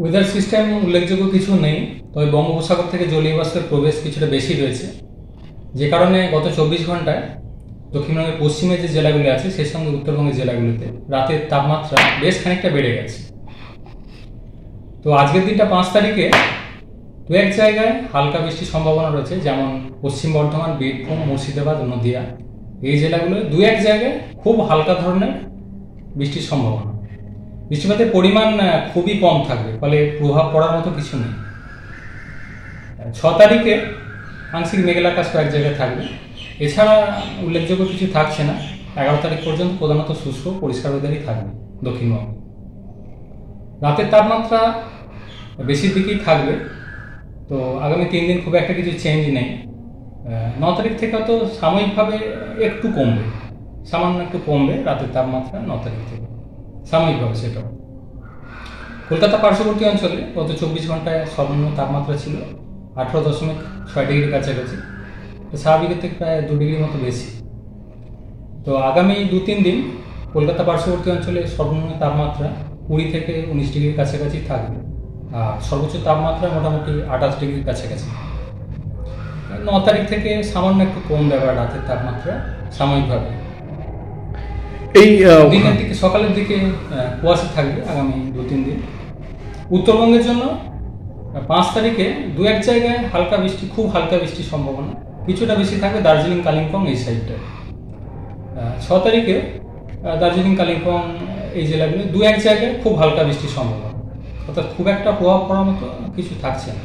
Weather system উল্লেখযোগ্য কিছু নেই, তবে বঙ্গোপসাগর থেকে জলীয় বাষ্পের প্রবেশ কিছুটা বেশি রয়েছে, যে কারণে গত 24 ঘন্টায় দক্ষিণবঙ্গের পশ্চিমে যে জেলাগুলি আছে সেই সঙ্গে উত্তরবঙ্গের জেলাগুলিতে রাতের তাপমাত্রা বেশ খানিকটা বেড়ে গেছে। তো আজকের দিনটা 5 তারিখে দু এক জায়গায় হালকা বৃষ্টির সম্ভাবনা রয়েছে, যেমন পশ্চিম বর্ধমান, বীরভূম, মুর্শিদাবাদ, নদিয়া এই জেলাগুলোয় দু এক জায়গায় খুব হালকা ধরনের বৃষ্টির সম্ভাবনা। বৃষ্টিপাতের পরিমাণ খুবই কম থাকবে, ফলে প্রভাব পড়ার মতো কিছু নেই। 6 তারিখে আংশিক মেঘলা আকাশ কয়েক জায়গায় থাকবে, এছাড়া উল্লেখযোগ্য কিছু থাকছে না। 11 তারিখ পর্যন্ত প্রধানত শুষ্ক পরিষ্কার ওয়েদারই থাকবে দক্ষিণবঙ্গে। রাতের তাপমাত্রা বেশির দিকেই থাকবে, তো আগামী 3 দিন খুব একটা কিছু চেঞ্জ নেই। 9 তারিখ থেকে তো সাময়িকভাবে একটু কমবে, সামান্য একটু কমবে রাতের তাপমাত্রা 9 তারিখ থেকে সাময়িকভাবে। সেটাও কলকাতা পার্শ্ববর্তী অঞ্চলে গত 24 ঘন্টায় সর্বনিম্ন তাপমাত্রা ছিল 18.6 ডিগ্রির কাছাকাছি, তো স্বাভাবিকের থেকে প্রায় 2 ডিগ্রির মতো বেশি। তো আগামী 2-3 দিন কলকাতা পার্শ্ববর্তী অঞ্চলে সর্বনিম্ন তাপমাত্রা 20 থেকে 19 ডিগ্রির কাছাকাছি থাকবে, আর সর্বোচ্চ তাপমাত্রা মোটামুটি 28 ডিগ্রির কাছাকাছি। 9 তারিখ থেকে সামান্য একটু কমবে আবার রাতের তাপমাত্রা সাময়িকভাবে। এই দিনের দিকে সকালের দিকে কুয়াশা থাকবে আগামী 2-3 দিন। উত্তরবঙ্গের জন্য 5 তারিখে দু এক জায়গায় হালকা বৃষ্টি, খুব হালকা বৃষ্টির সম্ভাবনা কিছুটা বেশি থাকবে দার্জিলিং, কালিম্পং এই সাইডটায়। 6 তারিখে দার্জিলিং, কালিম্পং এই জেলাগুলো দু এক জায়গায় খুব হালকা বৃষ্টির সম্ভাবনা, অর্থাৎ খুব একটা প্রভাব পড়ার মতো কিছু থাকছে না।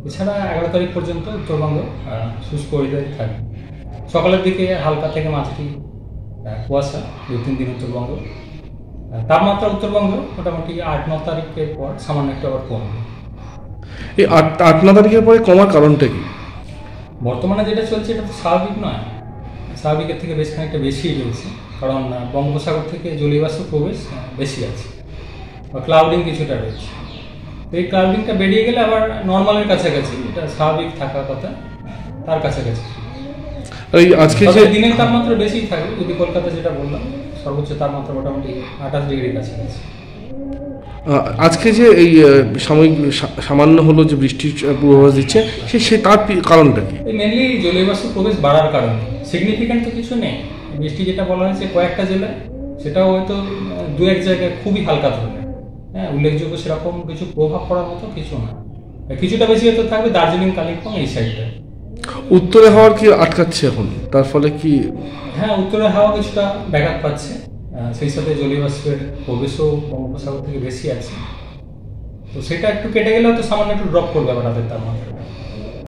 এছাড়া 11 তারিখ পর্যন্ত উত্তরবঙ্গ শুষ্ক ওয়েদারই থাকবে। সকালের দিকে হালকা থেকে মাঝারি কুয়াশা 2-3 দিন উত্তরবঙ্গ। তাপমাত্রা উত্তরবঙ্গ মোটামুটি 8-9 তারিখের পর সামান্য একটু আবার কমবে। এই 8-9 তারিখের পরে কমার কারণটা কি? বর্তমানে যেটা চলছে এটা তো স্বাভাবিক নয়, স্বাভাবিকের থেকে বেশ খানিকটা বেশি রয়েছে, কারণ বঙ্গোপসাগর থেকে জলীয় বাষ্প প্রবেশ বেশি আছে বা ক্লাউডিং কিছুটা রয়েছে। তো এই ক্লাউডিংটা বেরিয়ে গেলে আবার নর্মালের কাছাকাছি, এটা স্বাভাবিক থাকার কথা, তার কাছাকাছি। এই আজকে যে দিনের তাপমাত্রা বেশি থাকে, যদি কলকাতা যেটা বললাম সর্বোচ্চ তাপমাত্রা মোটামুটি 28 ডিগ্রির কাছাকাছি। আজকে যে এই সামান্য হলো যে বৃষ্টির পূর্বাভাস দিচ্ছে, সে তার কারণটা কি? মেনলি জলীয় বাষ্প প্রবেশ বাড়ার কারণে, সিগনিফিক্যান্ট তো কিছু নেই। বৃষ্টি যেটা বলা হয়েছে কয়েকটা জেলায়, সেটাও হয়তো দু এক জায়গায় খুবই হালকা ধরনের, উল্লেখযোগ্য সেরকম কিছু প্রভাব পড়ার মতো কিছু না। কিছুটা বেশি হয়তো থাকবে দার্জিলিং, কালিম্পং এই সাইডটা। উত্তরে হাওয়ার কি আটকাচ্ছে এখন, তার ফলে কি? হ্যাঁ, উত্তরে হাওয়া কিছুটা ব্যাঘাত পাচ্ছে, সেই সাথে জলীয় বাষ্পের প্রবেশও বঙ্গোপসাগর থেকে বেশি আছে, তো সেটা একটু কেটে গেলে হয়তো সামান্য একটু ড্রপ করবে আবার রাতের তাপমাত্রা।